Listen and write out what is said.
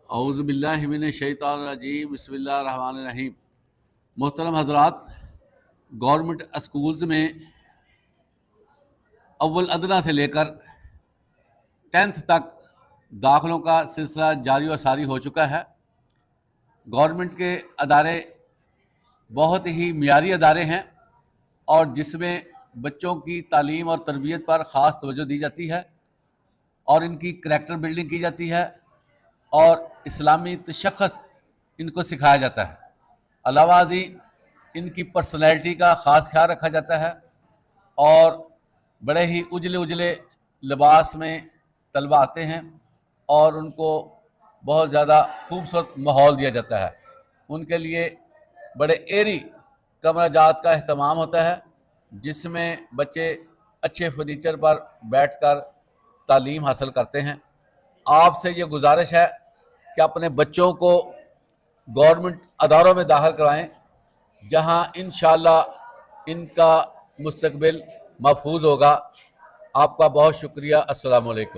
اعوذ باللہ من الشیطان الرجیم، بسم اللہ الرحمن الرحیم۔ محترم حضرات، گورنمنٹ اسکولز میں اول ادنیٰ سے لے کر 10th تک داخلوں کا سلسلہ جاری و ساری ہو چکا ہے۔ گورنمنٹ کے ادارے بہت ہی معیاری ادارے ہیں اور جس میں بچوں کی تعلیم اور تربیت پر خاص توجہ دی جاتی ہے اور ان کی کریکٹر بلڈنگ کی جاتی ہے اور اسلامی تشخص ان کو سکھایا جاتا ہے۔ علاوہ ازیں ان کی پرسنالٹی کا خاص خیال رکھا جاتا ہے اور بڑے ہی اجلے لباس میں طلبہ آتے ہیں اور ان کو بہت زیادہ خوبصورت ماحول دیا جاتا ہے۔ ان کے لیے بڑے ایری کمرہ جات کا اہتمام ہوتا ہے جس میں بچے اچھے فرنیچر پر بیٹھ کر تعلیم حاصل کرتے ہیں۔ آپ سے یہ گزارش ہے کہ اپنے بچوں کو گورنمنٹ اداروں میں داخل کرائیں جہاں انشاءاللہ ان کا مستقبل محفوظ ہوگا۔ آپ کا بہت شکریہ۔ السلام علیکم۔